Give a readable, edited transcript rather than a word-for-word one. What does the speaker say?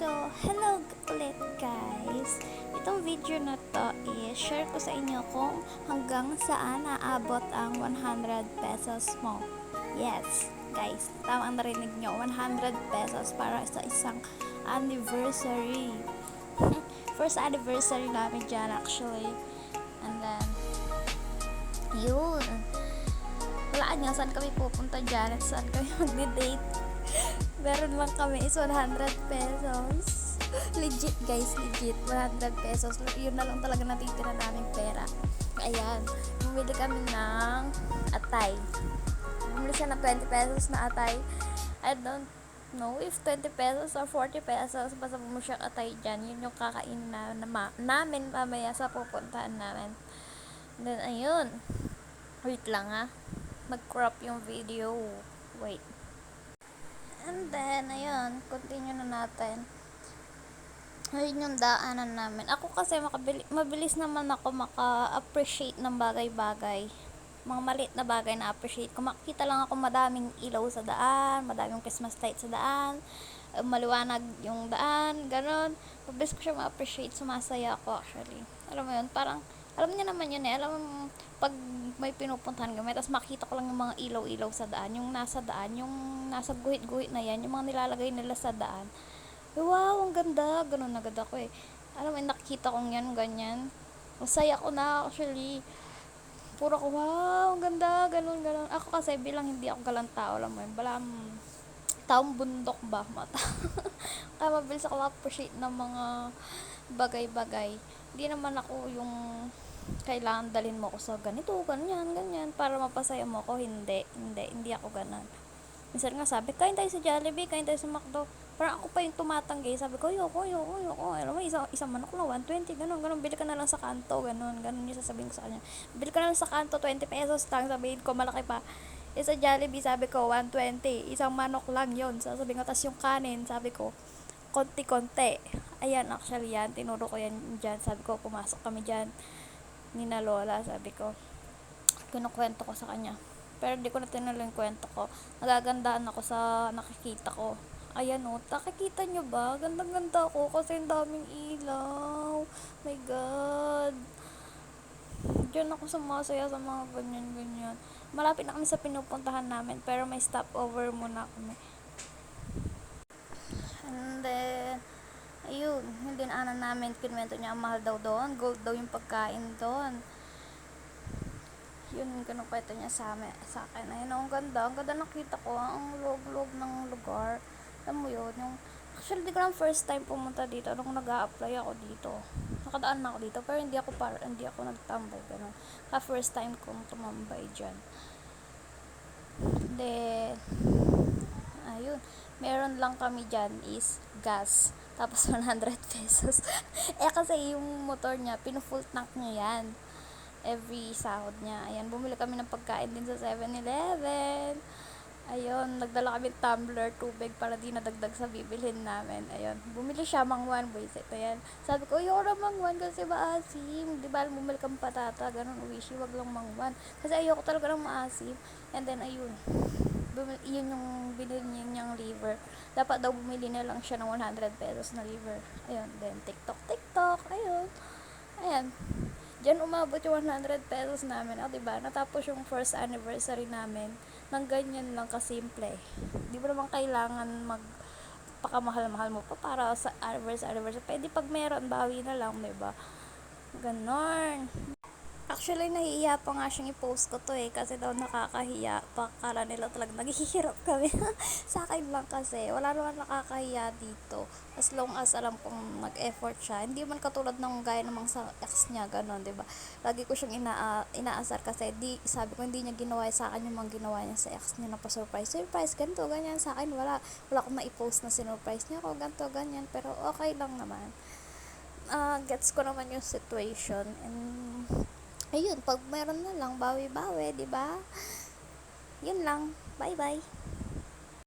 Hello ulit guys. Itong video na to is share ko sa inyo kung hanggang saan naabot ang 100 pesos mo. Yes, guys, tama ang narinig nyo, 100 pesos para sa isang anniversary. First anniversary namin dyan actually. And then, yun. Walaan nga, saan kami pupunta dyan at saan kami magdi-date. Meron lang kami is 100 pesos. Legit guys, legit. 100 pesos. Yun na lang talaga natitira naming pera. Ayan. Bumili kami ng atay. Bumili siya ng 20 pesos na atay. I don't know if 20 pesos or 40 pesos. Basta bumili siya atay dyan. Yun yung kakain namin mamaya sa pupuntahan namin. And then, ayun. Wait lang mag-crop yung video. Wait. And then, ayun, continue na natin. Ayun yung daanan namin. Ako kasi mabilis naman ako maka-appreciate ng bagay-bagay. Mga maliit na bagay na appreciate ko. Makikita lang ako madaming ilaw sa daan, madaming Christmas light sa daan, maliwanag yung daan, ganun. Mabilis ko siya ma-appreciate. Sumasaya ako actually. Alam mo yun, parang alam niya naman yun alam mo, pag may pinupuntahan kami, tapos makita ko lang yung mga ilaw-ilaw sa daan, yung nasa daan, yung nasa guhit-guhit na yan, yung mga nilalagay nila sa daan. Wow, ang ganda, ganun agad ako alam mo, nakikita kong yan, ganyan. Masaya ko na actually. Puro ko, wow, ang ganda, ganun. Ako kasi bilang hindi ako galang tao, alam mo yun, taong bundok ba, mata. Kaya mabilis ako appreciate ng mga bagay-bagay. Hindi naman ako yung kailangan dalhin mo ko sa ganito, ganyan, para mapasaya mo ako. Hindi ako ganon. Minsan nga sabi, kain tayo sa Jollibee, kain tayo sa McDo. Parang ako pa yung tumatanggi. Sabi ko, ayoko. Alam mo, isang manok lang, 120, ganun. Bili ka na lang sa kanto, ganun yung sasabihin ko sa kanya. Bili ka na lang sa kanto, 20 pesos lang, sabihin ko, malaki pa. Sa Jollibee, sabi ko, 120, isang manok lang yon. Sasabihin ko, tas yung kanin, sabi ko, konti-konti. Ayan, actually yan, tinuro ko yan dyan. Sabi ko, pumasok kami dyan ni na lola, sabi ko, kinukwento ko sa kanya. Pero hindi ko na tinuloy yung kwento ko. Nagagandaan ako sa nakikita ko. Ayan nakikita nyo ba? Gandang-ganda ako kasi ang daming ilaw. My God. Diyan ako sumasaya sa mga ganyan. Malapit na kami sa pinupuntahan namin, pero may stopover muna kami. And then, ayun, yung dinaanan namin, kinwento niya, ang mahal daw doon, gold daw yung pagkain doon. Yun, ganun kwento niya sa akin. Ayun, ang ganda nakita ko, ang log ng lugar. Alam mo yun, actually, di ko lang first time pumunta dito, nung nag-a-apply ako dito. Nakadaan na ako dito, pero hindi ako nagtambay, ganun. First time kong tumambay dyan. Then, ayun, meron lang kami dyan is gas, tapos 100 pesos. Kasi yung motor niya, pinu-full tank niya yan every sahod niya. Ayan, bumili kami ng pagkain din sa 7-Eleven. Ayun, nagdala kami tumbler, tubig para di nadagdag sa bibilhin namin. Ayun, bumili siya mangwan, boys. Ito yan. Sabi ko, ayoko mangwan kasi maasim. Di ba, bumili kang patata, ganun, uwishi, wag lang mangwan. Kasi ayoko talaga ng maasim. And then, ayun, yun yung binili niyang liver. Dapat daw bumili na lang siya ng 100 pesos na liver. Ayun, then, TikTok, ayun. Ayan. Diyan umabot yung 100 pesos namin. Diba? Natapos yung first anniversary namin ng ganyan lang kasimple. Di mo naman kailangan pakamahal-mahal mo pa para sa anniversary. Pwede pag meron, bawi na lang, diba? Ganon. Actually, nahihiya pa nga siyang i-post ko to kasi daw nakakahiya. Pakala nila talaga naghihirap kami. Sa akin lang kasi, wala naman nakakahiya dito. As long as alam kong nag-effort siya. Hindi man katulad ng gaya namang sa ex niya, ganon, diba? Lagi ko siyang inaasar kasi sabi ko hindi niya ginawa sa akin yung mga ginawa niya sa ex niya na pa-surprise. Surprise, ganito, ganyan. Sa akin, wala akong na-i-post na sinurprise niya ako, ganito, ganyan. Pero okay lang naman. Gets ko naman yung situation. And ayun, pag meron na lang, bawi-bawi, di ba? Yun lang. Bye-bye.